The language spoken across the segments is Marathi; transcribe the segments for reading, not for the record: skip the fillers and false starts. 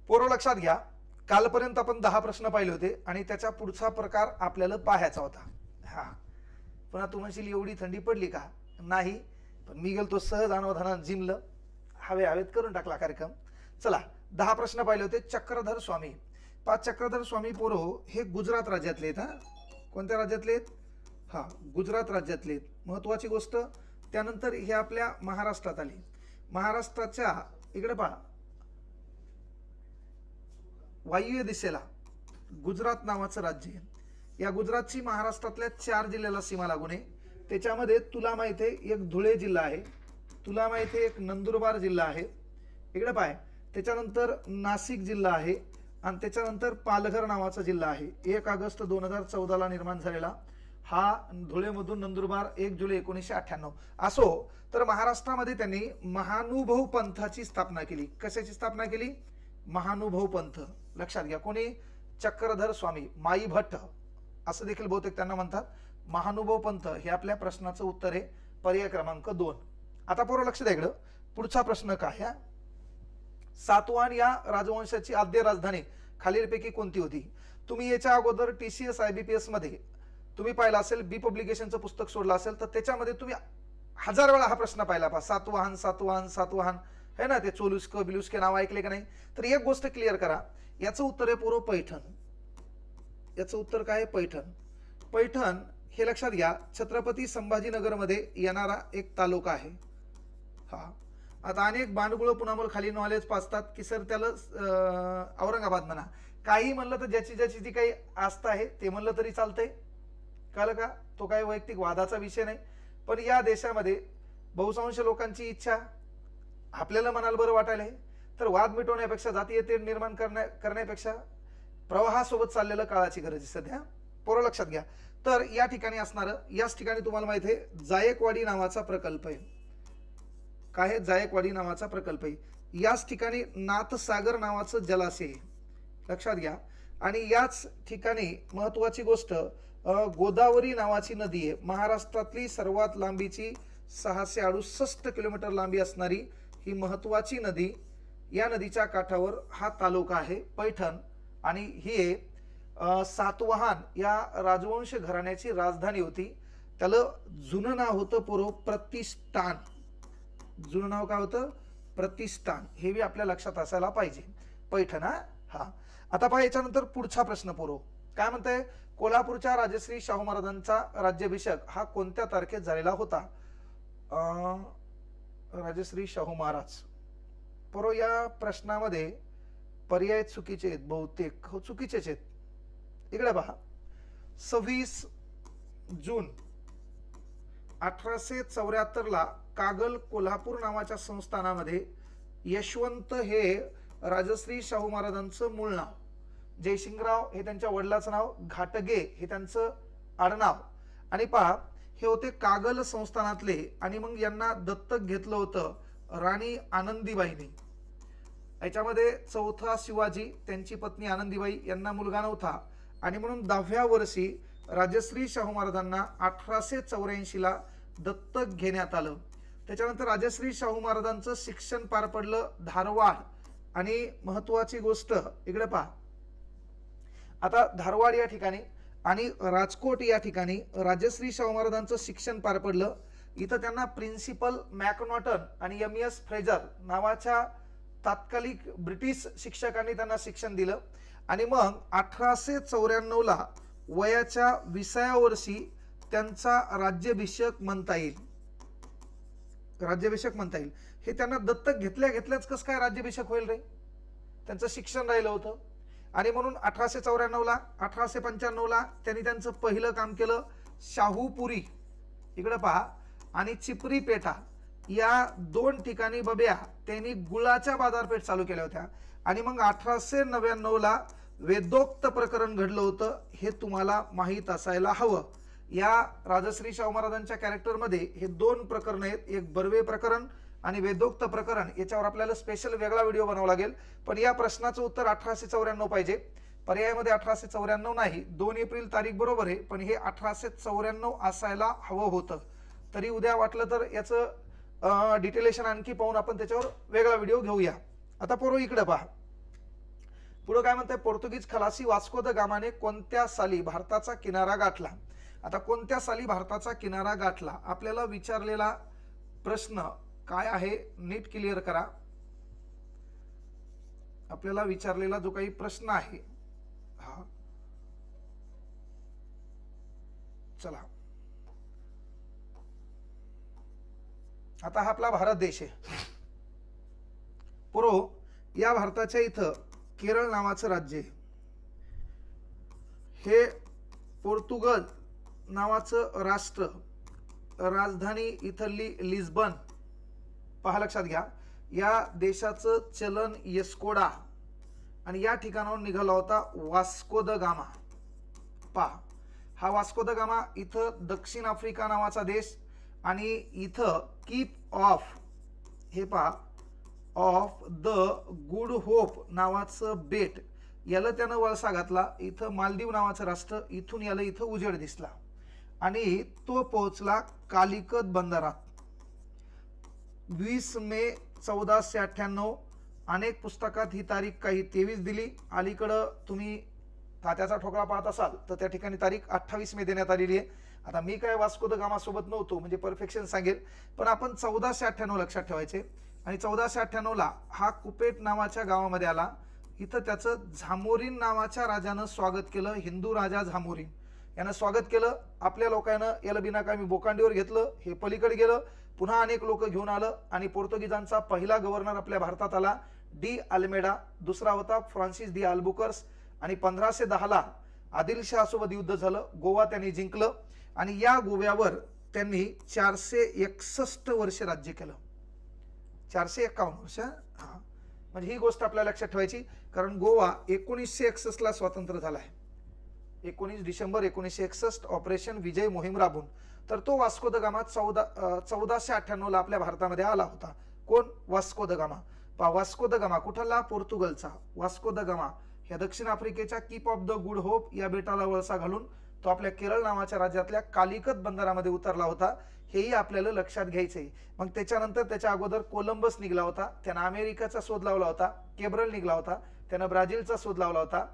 पोरं लक्षात घ्या, कालपर्यंत आपण 10 प्रश्न पाहिले होते आणि त्याचा पुढचा प्रकार आपल्याला पाहायचा होता. हा, पुन्हा तू म्हणशील एवढी थंडी पडली का? नाही, पण मी गेलो सहज अनवधानात जिमलं, हवेत करून टाकला कार्यक्रम. चला, 10 प्रश्न पाहिले होते. चक्रधर स्वामी, 5 चक्रधर स्वामी पोरो हे गुजरात राज्यातले आहेत. हा, कोणत्या राज्यातले आहेत? हा, गुजरात राज्यातले आहेत. महत्वाची गोष्ट. त्यानंतर हे आपल्या महाराष्ट्रात आले. महाराष्ट्राच्या इकडे पहा, वायव्य दिशेला गुजरात नावाचं राज्य आहे. या गुजरातची महाराष्ट्रातल्या 4 जिल्ह्याला सीमा लागून आहे. त्याच्यामध्ये तुला माहिती आहे एक धुळे जिल्हा आहे, तुला माहिती आहे एक नंदुरबार जिल्हा आहे, इकडे पाय. त्याच्यानंतर नाशिक जिल्हा आहे आणि त्याच्यानंतर पालघर नावाचा जिल्हा आहे. 1 ऑगस्ट 2014 निर्माण झालेला हा धुळेमधून नंदुरबार 1 जुलै 1998. असो तर महाराष्ट्रामध्ये त्यांनी महानुभव पंथाची स्थापना केली. कशाची स्थापना केली? महानुभव पंथ. लक्षात घ्या, कोणी? चक्रधर स्वामी, माई भट्ट असं देखील बहुतेक त्यांना म्हणतात. महानुभव पंथ हे आपल्या प्रश्नाचं उत्तर आहे, पर्याय क्रमांक 2. आता पोरं लक्ष द्या इकडं, पुढचा प्रश्न काय? सातवाहन या राजवंशाची आद्य राजधानी खालीलपैकी कोणती होती? तुम्ही याच्या अगोदर TCS IBPS मध्ये तुम्ही पाहिला असेल, बी पब्लिकेशनचं पुस्तक सोडलं असेल तर त्याच्यामध्ये तुम्ही 1000 वेळा हा प्रश्न पाहिला पहा, सातवाहन सातवाहन सातवाहन है ना, ते चोलुस्क बिलुस्के नाव ऐकले का नाही? तर एक गोष्ट क्लिअर करा, याचं उत्तर आहे पूर्व पैठण. याचं उत्तर काय आहे? पैठण. पैठण हे लक्षात घ्या, छत्रपती संभाजीनगरमध्ये येणारा एक तालुका आहे. हा, आता अनेक बांडगुळ पुन्हा खाली नॉलेज पाचतात की सर त्याला औरंगाबाद म्हणा, काही म्हणलं तर ज्याची ज्याची जी काही आस्था आहे ते म्हणलं तरी चालतंय. कळलं का? तो काही वैयक्तिक वादाचा विषय नाही. पण या देशामध्ये बहुतांश लोकांची इच्छा आपल्याला मनाला बरं वाटायला आहे, तर वाद मिटवण्यापेक्षा, जातीय तेढ निर्माण करण्यापेक्षा प्रवाहासोबत चाललेलं काळाची गरज आहे सध्या. पोरं लक्षात घ्या. तर या ठिकाणी असणारं, याच ठिकाणी तुम्हाला माहिती आहे जायकवाडी नावाचा प्रकल्प आहे. काय आहे? जायकवाडी नावाचा प्रकल्प आहे. याच ठिकाणी नाथसागर नावाचं जलाशय आहे. लक्षात घ्या. आणि याच ठिकाणी महत्वाची गोष्ट, गोदावरी नावाची नदी आहे. महाराष्ट्रातली सर्वात लांबीची 668 किलोमीटर लांबी असणारी ही महत्वाची नदी, या नदीच्या काठावर हा तालुका आहे पैठण. आणि ही सातवाहन या राजवंश घराण्याची राजधानी होती. त्याला जुनं नाव होतं पूर्व प्रतिष्ठान. जुनं नाव काय होतं? प्रतिष्ठान. हे बी आपल्या लक्षात असायला पाहिजे. पैठण. हा, आता पहा याच्यानंतर पुढचा प्रश्न पूर्व काय म्हणतंय? कोल्हापूरच्या राजश्री शाहू महाराजांचा राज्याभिषेक हा कोणत्या तारखेत झालेला होता? राजश्री शाहू महाराज. पूर्व या प्रश्नामध्ये पर्याय चुकीचे आहेत बहुतेक. हो, चुकीचेच आहेत. इकडे पहा, 26 जून 1874 कागल कोल्हापूर नावाच्या संस्थानामध्ये यशवंत हे राजश्री शाहू महाराजांचं मूळ नाव, जयसिंगराव हे त्यांच्या वडिलाचं नाव, घाटगे हे त्यांचं आडनाव. आणि पहा, हे होते कागल संस्थानातले. आणि मग यांना दत्तक घेतलं होतं राणी आनंदीबाईंनी. याच्यामध्ये चौथा शिवाजी, त्यांची पत्नी आनंदीबाई यांना मुलगा नव्हता आणि म्हणून 10व्या वर्षी राजश्री शाहू महाराजांना 1884 दत्तक घेण्यात आलं. त्याच्यानंतर राजश्री शाहू महाराजांचं शिक्षण पार पडलं धारवाड. आणि महत्वाची गोष्ट इकडे पहा, आता धारवाड या ठिकाणी आणि राजकोट या ठिकाणी राजश्री शाहू महाराजांचं शिक्षण पार पडलं. इथं त्यांना प्रिन्सिपल मॅकनॉटन आणि MS फ्रेजर नावाच्या तात्कालिक ब्रिटिश शिक्षकांनी त्यांना शिक्षण दिलं. आणि मग 1894 वयाच्या 20व्या वर्षी त्यांचा राज्याभिषेक म्हणता येईल. राज्याभिषेक म्हणता येईल. हे त्यांना दत्तक घेतल्याच कसं काय राज्याभिषेक होईल रे? त्यांचं शिक्षण राहिलं होतं. आणि म्हणून 1894 1895 त्यांनी त्यांचं पहिलं काम केलं शाहूपुरी, इकडे पहा, आणि चिपरी पेठा या 2 ठिकाणी बब्या त्यांनी गुळाच्या बाजारपेठ चालू केल्या होत्या. आणि मग 1899 वेदोक्त प्रकरण घडलं होतं. हे तुम्हाला माहीत असायला हवं. या राजश्री शाहू महाराजांच्या कॅरेक्टरमध्ये हे 2 प्रकरण आहेत, एक बर्वे प्रकरण आणि वेदोक्त प्रकरण. याच्यावर आपल्याला स्पेशल वेगळा व्हिडिओ बनावा लागेल. पण या प्रश्नाचं उत्तर 1894 पाहिजे. पर्यायामध्ये 1894 नाही, 2 एप्रिल तारीख बरोबर आहे, पण हे 1894 असायला हवं होतं. तरी उद्या वाटलं तर याचं डिटेलेशन आणखी पाहून आपण त्याच्यावर वेगळा व्हिडिओ घेऊया. आता पोरो इकडे पहा, पुढे काय म्हणताय, पोर्तुगीज खलासी वास्को द गामाने कोणत्या साली भारताचा किनारा गाठला. आता कोणत्या साली भारताचा किनारा गाठला आपल्याला विचारलेला प्रश्न काय आहे नीट क्लिअर करा. आपल्याला विचारलेला जो काही प्रश्न आहे हा, चला आता हा आपला भारत देश आहे. पुरो या भारताच्या इथं केरळ नावाचं राज्य आहे. हे पोर्तुगल नावाचं राष्ट्र, राजधानी इथली लिस्बन. पहा लक्षात घ्या, या देशाचं चलन येस्कोडा आणि या ठिकाणाहून निघाला होता वास्को द गामा. पहा हा वास्को द गामा इथं दक्षिण आफ्रिका नावाचा देश आणि इथं कीप ऑफ, हे पहा ऑफ द गुड होप नावाचं बेट, याला त्यानं वळसा घातला. इथं मालदीव नावाचं राष्ट्र, इथून याला इथं उजेड दिसला आणि तो पोहोचला कालिकत बंदरात 20 मे 1498. अनेक पुस्तकात ही तारीख काही 23 दिली. अलीकडं तुम्ही तात्याचा ठोकळा पाहत असाल तर त्या ठिकाणी तारीख 28 मे देण्यात आलेली आहे. आता मी काय वास्को द गामा सोबत नव्हतो म्हणजे परफेक्शन सांगेल, पण आपण 1498 लक्षात ठेवायचे. आणि 1498 ला हा कुपेट नावाच्या गावामध्ये आला. इथं त्याचं झामोरीन नावाच्या राजानं स्वागत केलं. हिंदू राजा झामोरीन यानं स्वागत केलं. आपल्या लोकांना याला बिनाकामी बोकांडीवर घेतलं. हे पलीकडे गेलं, पुन्हा अनेक लोक घेऊन आलं आणि पोर्तुगीजांचा पहिला गव्हर्नर आपल्या भारतात आला डी अल्मेडा. दुसरा होता फ्रान्सिस डी अल्बुकर्स. आणि 1510 ला आदिलशाह सोबत युद्ध झालं. गोवा त्यांनी जिंकलं आणि या गोव्यावर त्यांनी 461 वर्ष राज्य केलं. 451 वर्ष. हा म्हणजे ही गोष्ट आपल्याला लक्षात ठेवायची, कारण गोवा 1961 ला स्वतंत्र झाला आहे. 19 डिसेंबर 1961 ऑपरेशन विजय मोहीम राबून. तर तो वास्को द गामा 1498 ला आपल्या भारतामध्ये आला होता. कोण? Vasco the gamma. पहा वास्को द गामा कुठला? पोर्तुगलचा. वास्को द गामा ह्या दक्षिण आफ्रिकेच्या keep of the good hope या बेटाला वळसा घालून तो आपल्या केरळ नावाच्या राज्यातल्या कालिकत बंदरामध्ये उतरला होता. हेही आपल्याला लक्षात घ्यायचंय. मग त्याच्यानंतर त्याच्या अगोदर कोलंबस निघला होता, त्यानं अमेरिकेचा शोध लावला होता. केब्रल निघला होता, त्यानं ब्राझीलचा शोध लावला होता.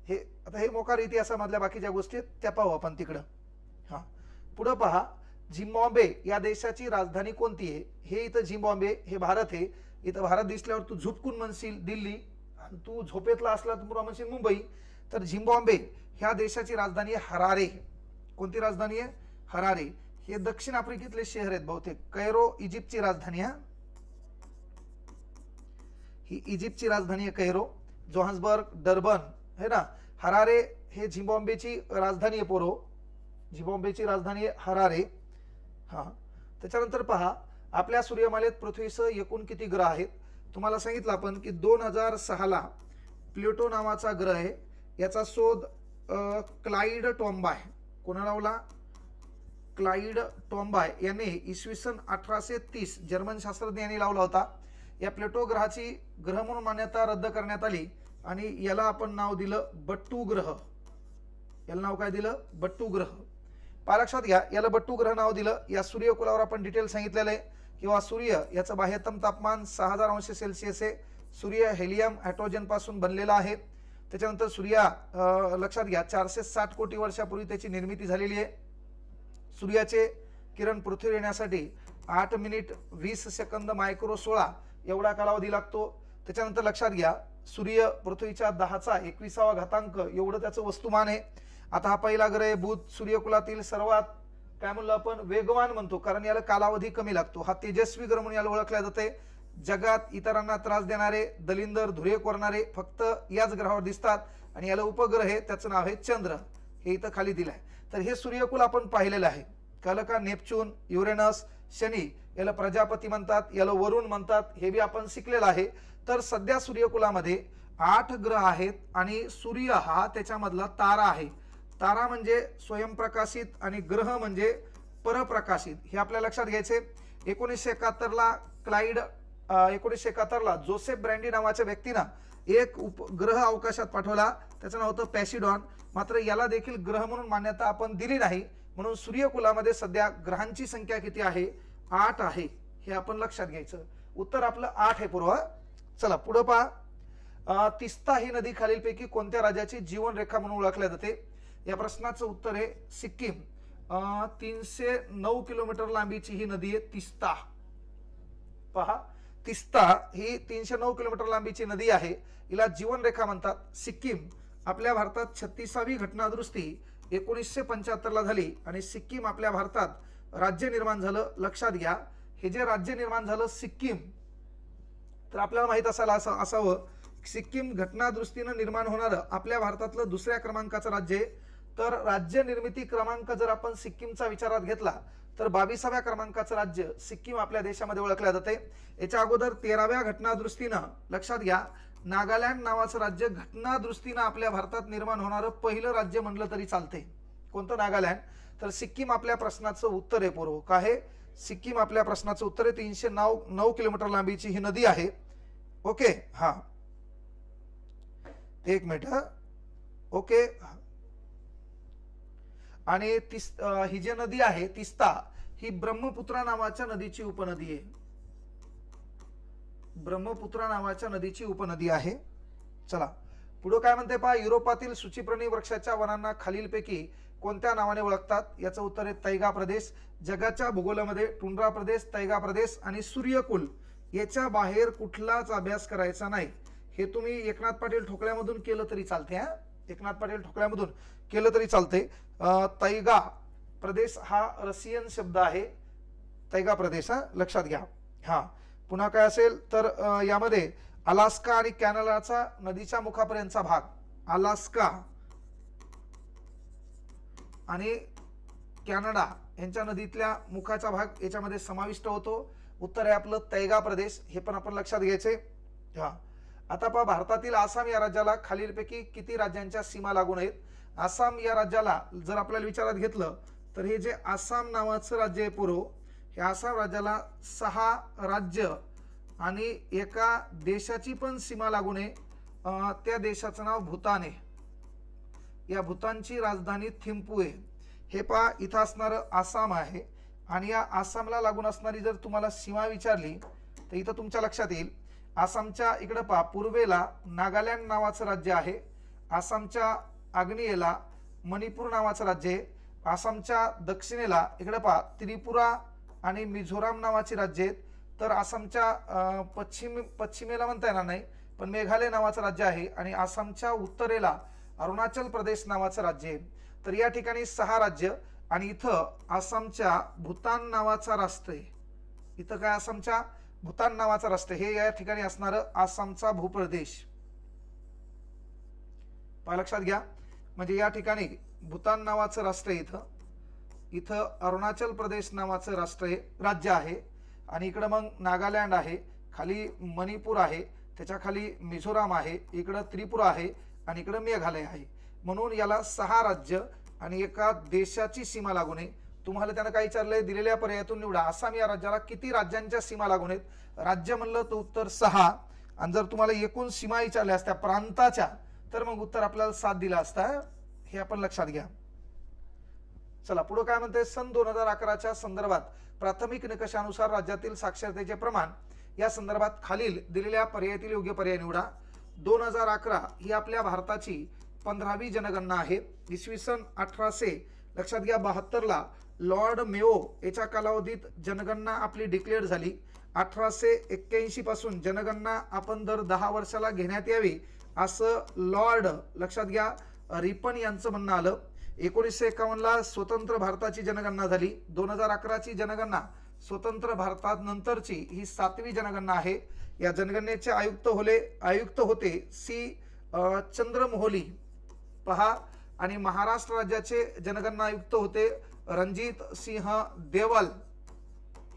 हे आता हे मोकार इतिहासामधल्या बाकीच्या गोष्टी त्या पाहू आपण तिकडं. हा पुढे पहा, झिम्बाब्वे या देशाची राजधानी कोणती आहे? हे इथं झिम्बाब्वे हे भारत आहे. इथं भारत दिसल्यावर तू झुपकून म्हणशील दिल्ली, आणि तू झोपेतला असला तर पुन्हा म्हणशील मुंबई. तर झिम्बाब्वे ह्या देशाची राजधानी आहे हरारे. कोणती राजधानी आहे? हरारे. हे दक्षिण आफ्रिकेतले शहर आहेत बहुतेक. कैरो इजिप्तची राजधानी आहे. ही इजिप्तची राजधानी आहे कैरो. जोहान्सबर्ग, डर्बन है ना. हरारे हे झिम्बाब्वेची राजधानी आहे. पोरो झिम्बाब्वेची राजधानी आहे हरारे. हा त्याच्यानंतर पहा, आपल्या सूर्यमालेत पृथ्वीसह एकूण किती ग्रह आहेत? तुम्हाला सांगितलं आपण की 2006 ला प्लुटो नावाचा ग्रह आहे. याचा शोध क्लाइड टॉम्बाय. कोणा लावला? क्लाइड टॉम्बाय याने इसवी सन 1830 जर्मन शास्त्रज्ञांनी लावला होता. या प्लुटो ग्रहाची ग्रह म्हणून मान्यता रद्द करण्यात आली आणि याला आपण नाव दिलं बट्टू ग्रह. याला नाव काय दिलं? बट्टू ग्रह. पहा लक्षात घ्या, याला बट्टू ग्रह नाव दिलं. या सूर्यकुलावर आपण डिटेल सांगितलेलं आहे किंवा सूर्य याचं बाह्यतम तापमान 6000 अंश सेल्सिअस आहे. सूर्य हेलियम हायड्रोजन पासून बनलेला आहे. त्याच्यानंतर सूर्य लक्षात घ्या 460 कोटी वर्षापूर्वी त्याची निर्मिती झालेली आहे. सूर्याचे किरण पृथ्वीवर येण्यासाठी 8 मिनिट 20 सेकंद मायक्रो 16 एवढा कालावधी लागतो. त्याच्यानंतर लक्षात घ्या, सूर्य पृथ्वीच्या 10⁻21 घातांक एवढं त्याचं वस्तुमान आहे. आता हा पहिला ग्रह आहे बुध. सूर्यकुलातील सर्वात काय म्हणलं आपण? वेगवान म्हणतो, कारण याला कालावधी कमी लागतो. हा तेजस्वी ग्रह म्हणून याला ओळखला जाते. जगात इतरांना त्रास देणारे, दलिंदर, धुरे कोरणारे फक्त याच ग्रहावर दिसतात आणि याला उपग्रह आहे, त्याचं नाव आहे चंद्र. हे इथं खाली दिलं आहे. तर हे सूर्यकुल आपण पाहिलेलं आहे. कळलं का? नेपच्यून, युरेनस, शनी याला प्रजापती म्हणतात, याला वरुण म्हणतात. हे बी आपण शिकलेलं आहे. तर सध्या सूर्यकुलामध्ये 8 ग्रह आहेत आणि सूर्य हा त्याच्यामधला तारा आहे. तारा म्हणजे स्वयंप्रकाशित आणि ग्रह म्हणजे परप्रकाशित. हे आपल्या लक्षात घ्यायचे. 1971 ला क्लाइड 1971 ला जोसेफ ब्रँडी नावाच्या व्यक्तीनं एक उपग्रह अवकाशात पाठवला. त्याचं नाव होतं पॅसिडॉन. मात्र याला देखील ग्रह म्हणून मान्यता आपण दिली नाही. म्हणून सूर्यकुलामध्ये सध्या ग्रहांची संख्या किती आहे? 8 आहे. हे आपण लक्षात घ्यायचं. उत्तर आपलं 8 आहे पूर्व. चला पुढे पहा, तिस्ता ही नदी खालीलपैकी कोणत्या राज्याची जीवनरेखा म्हणून ओळखल्या जाते? या प्रश्नाचं उत्तर आहे सिक्कीम. 309 किलोमीटर लांबीची ही नदी आहे तिस्ता. पहा, तिस्ता ही 309 किलोमीटर लांबीची नदी आहे. हिला जीवनरेखा म्हणतात. सिक्कीम आपल्या भारतात 36वी घटनादुरुस्ती 1975 ला झाली आणि सिक्कीम आपल्या भारतात राज्य निर्माण झालं. लक्षात घ्या, हे जे राज्य निर्माण झालं सिक्कीम, तर आपल्याला माहित असायला असावं सिक्कीम घटनादृष्टीनं निर्माण होणारं आपल्या भारतातलं दुसऱ्या क्रमांकाचं राज्य आहे. तर राज्य निर्मिती क्रमांक जर आपण सिक्कीमचा विचारात घेतला तर 22व्या क्रमांकाचं राज्य सिक्कीम आपल्या देशामध्ये ओळखल्या जाते. याच्या अगोदर 13व्या घटनादृष्टीनं, लक्षात घ्या, नागालँड नावाचं राज्य घटनादृष्टीनं आपल्या भारतात निर्माण होणारं पहिलं राज्य म्हणलं तरी चालते. कोणतं? नागालँड. तर सिक्कीम आपल्या प्रश्नाचं उत्तर आहे पूर्व. काय आहे? सिक्कीम आपल्या प्रश्नाचं उत्तर आहे. 309 किलोमीटर लांबीची ही नदी आहे. ओके, हा, एक मिनिट. ओके, आणि ही जी नदी आहे तिस्ता ही ब्रह्मपुत्रा नावाच्या नदीची उपनदी आहे. ब्रह्मपुत्रा नावाच्या नदीची उपनदी आहे. चला पुढे काय म्हणते पहा, युरोपातील सूचीप्राणी वृक्षाच्या वनांना खालीलपैकी कोणत्या नावाने ओळखतात? याचं उत्तर आहे तैगा प्रदेश. जगाच्या भूगोलामध्ये टुंड्रा प्रदेश, तैगा प्रदेश आणि सूर्यकुल याच्या बाहेर कुठलाच अभ्यास करायचा नाही. हे तुम्ही एकनाथ पाटील ठोकळ्यामधून केलं तरी चालते. हा, एकनाथ पाटील ठोकळ्यामधून केलं तरी चालते. तैगा प्रदेश हा रशियन शब्द आहे. तैगा प्रदेश, हा लक्षात घ्या. हा, पुन्हा काय असेल तर यामध्ये अलास्का आणि कॅनडाचा नदीच्या मुखापर्यंतचा भाग, अलास्का आणि कॅनडा यांच्या नदीतल्या मुखाचा भाग याच्यामध्ये समाविष्ट होतो. उत्तर आहे आपलं तैगा प्रदेश. हे पण आपण लक्षात घ्यायचे. हा, आता पहा, भारतातील आसाम या राज्याला खालीलपैकी किती राज्यांच्या सीमा लागून आहेत? आसाम या राज्याला जर आपल्याला विचारात घेतलं तर हे जे आसाम नावाचं राज्य आहे पूर्व, हे आसाम राज्याला 6 राज्य आणि एका देशाची पण सीमा लागून आहे. त्या देशाचं नाव भूतान आहे. या भूतानची राजधानी थिम्पू आहे. हे पहा, इथं असणारं आसाम आहे आणि या आसामला लागून असणारी जर तुम्हाला सीमा विचारली तर इथं तुमच्या लक्षात येईल आसामच्या इकडे पहा पूर्वेला नागालँड नावाचं राज्य आहे. आसामच्या आग्नेयेला मणिपूर नावाचं राज्य आहे. आसामच्या दक्षिणेला इकडे पहा त्रिपुरा आणि मिझोराम नावाची राज्य आहेत. तर आसामच्या पश्चिमेला म्हणता येणार नाही पण मेघालय नावाचं राज्य आहे आणि आसामच्या उत्तरेला अरुणाचल प्रदेश नावाचं राज्य आहे. तर या ठिकाणी 6 राज्य आणि इथं आसामच्या भूतान नावाचा राष्ट्र आहे. इथं काय? आसामच्या भूतान नावाचा राष्ट्र. हे या ठिकाणी असणारं आसामचा भूप्रदेश. लक्षात घ्या, म्हणजे या ठिकाणी भूतान नावाचं राष्ट्र आहे. इथं अरुणाचल प्रदेश नावाचं राज्य आहे आणि इकडं मग नागालँड आहे, खाली मणिपूर आहे, त्याच्या खाली मिझोराम आहे, इकडं त्रिपुरा आहे आणि इकडं मेघालय आहे. म्हणून याला 6 राज्य आणि एका देशाची सीमा लागून आहे. तुम्हाला त्यानं काय विचारलंय? दिलेल्या पर्यायातून निवडा. आसाम या राज्याला किती राज्यांच्या सीमा लागून आहेत? राज्य म्हणलं तर उत्तर 6 आणि जर तुम्हाला एकूण सीमा विचारल्या असत्या प्रांताच्या तर मग उत्तर आपल्याला 7 दिला असता. हे आपण लक्षात घ्या. चला पुढे काय म्हणते, सन 2011च्या संदर्भात प्राथमिक निकषानुसार राज्यातील साक्षरतेचे प्रमाण या संदर्भात खालील दिलेल्या पर्यायातील योग्य पर्याय निवडा. 2011 ही आपल्या भारताची 15वी जनगणना आहे. इसवी सन 1800 लक्षात घ्या 72 ला लॉर्ड मेओ याच्या कालावधीत जनगणना आपली डिक्लेअर झाली. 1881 पासून जनगणना आपण दर 10 वर्षाला घेण्यात यावी असं लॉर्ड लक्षात घ्या रिपन यांचं म्हणणं आलं. 1951 ला स्वतंत्र भारताची जनगणना झाली. 2011ची जनगणना स्वतंत्र भारतात नंतरची ही 7वी जनगणना आहे. या जनगणनेचे आयुक्त होते सी चंद्रमोहली पहा आणि महाराष्ट्र राज्याचे जनगणना आयुक्त होते रणजित सिंह देवल.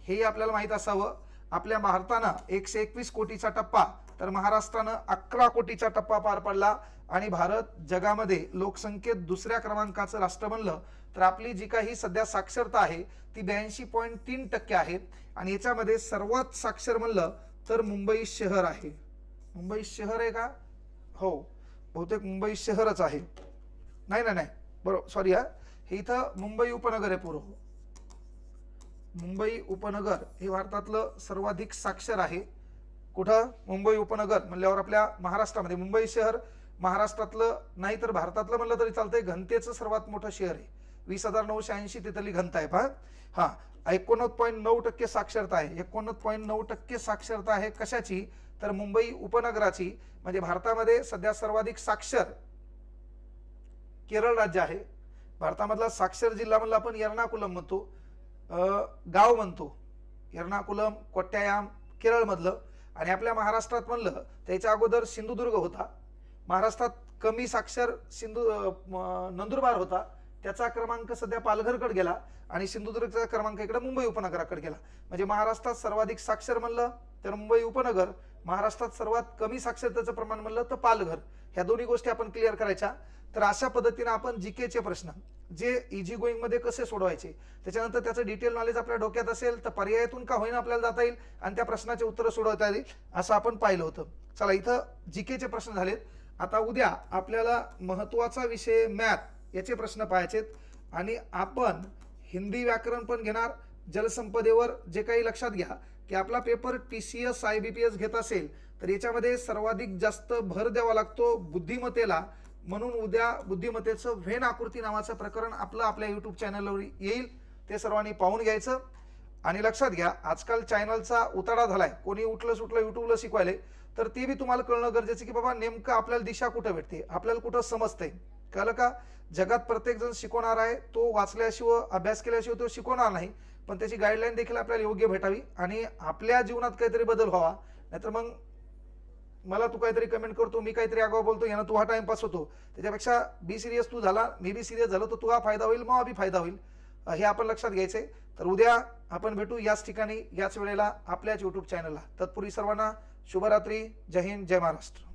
हे आपल्याला माहित असावं. आपल्या भारतानं 121 कोटीचा टप्पा तर महाराष्ट्रानं 11 कोटीचा टप्पा पार पडला आणि भारत जगामध्ये लोकसंख्येत दुसऱ्या क्रमांकाचं राष्ट्र बनलं. तर आपली जी काही सध्या साक्षरता आहे ती 82.3% आहे आणि याच्यामध्ये सर्वात साक्षर म्हणलं तर मुंबई शहर आहे. मुंबई शहर आहे का? हो, बहुतेक मुंबई शहरच आहे. नाही बरोबर, सॉरी हा, हे इथं मुंबई उपनगर आहे. पूर्व मुंबई उपनगर हे भारतातलं सर्वाधिक साक्षर आहे. कुठं? मुंबई उपनगर म्हणल्यावर आपल्या महाराष्ट्रामध्ये मुंबई शहर महाराष्ट्रातलं नाही तर भारतातलं म्हणलं तरी चालतंय, घनतेचं सर्वात मोठं शहर आहे. 20,980 तिथली घनता आहे. पहा हा 89.9% साक्षरता आहे. 89.9% साक्षरता आहे. कशाची? तर मुंबई उपनगराची. म्हणजे भारतामध्ये सध्या सर्वाधिक साक्षर केरळ राज्य आहे. भारतामधला साक्षर जिल्हा म्हणला आपण एर्नाकुलम म्हणतो, गाव म्हणतो एर्नाकुलम, कोट्टायाम केरळमधलं. आणि आपल्या महाराष्ट्रात म्हणलं त्याच्या अगोदर सिंधुदुर्ग होता. महाराष्ट्रात कमी साक्षर नंदुरबार होता, त्याचा क्रमांक सध्या पालघरकडे गेला आणि सिंधुदुर्गचा क्रमांक इकडे मुंबई उपनगराकडे गेला. म्हणजे महाराष्ट्रात सर्वाधिक साक्षर म्हणलं तर मुंबई उपनगर, महाराष्ट्रात सर्वात कमी साक्षरतेचं प्रमाण म्हणलं तर पालघर. ह्या दोन्ही गोष्टी आपण क्लिअर करायच्या. तर अशा पद्धतीने आपण जीकेचे प्रश्न जे इझी गोईंग मध्ये कसे सोडवायचे, त्याच्यानंतर त्याचं डिटेल नॉलेज आपल्या डोक्यात असेल तर पर्यायातून का होईना आपल्याला जाता येईल आणि त्या प्रश्नाचे उत्तर सोडवता येईल असं आपण पाहिलं होतं. चला इथं जीकेचे प्रश्न झालेत. आता उद्या आपल्याला महत्त्वाचा विषय मॅथ याचे प्रश्न पाहायचेत आणि आपण हिंदी व्याकरण पण घेणार. जलसंपदेवर जे काही लक्षात घ्या की आपला पेपर TCS IBPS घेत असेल तर याच्यामध्ये सर्वाधिक जास्त भर द्यावा लागतो बुद्धिमत्तेला. म्हणून उद्या बुद्धिमत्तेचं व्हेन आकृती नावाचं प्रकरण आपल्या युट्यूब चॅनलवर येईल, ते सर्वांनी पाहून घ्यायचं. आणि लक्षात घ्या आजकाल चॅनलचा उताडा झालाय, कोणी उठलं सुटलं युट्यूबला शिकवायले, तर ते बी तुम्हाला कळणं गरजेचं की बाबा नेमकं आपल्याला दिशा कुठं भेटते, आपल्याला कुठं समजतंय. कळलं का? जगात प्रत्येक जण शिकवणार आहे, तो वाचल्याशिवाय अभ्यास केल्याशिवाय तो शिकवणार नाही, पण त्याची गाईडलाईन देखील आपल्याला योग्य भेटावी आणि आपल्या जीवनात काहीतरी बदल व्हावा. नाहीतर मग मला तू काहीतरी कमेंट करतो, मी काहीतरी आगाऊ बोलतो, यानं तू हा टाइमपास होतो. त्याच्यापेक्षा बी सिरियस तू झाला, मी बी सिरियस झालो, तर तुला फायदा होईल, मग बी फायदा होईल. हे आपण लक्षात घ्यायचंय. तर उद्या आपण भेटू याच ठिकाणी याच वेळेला आपल्याच युट्यूब चॅनलला. तत्पूर्वी सर्वांना शुभरात्री. जय हिंद, जय महाराष्ट्र.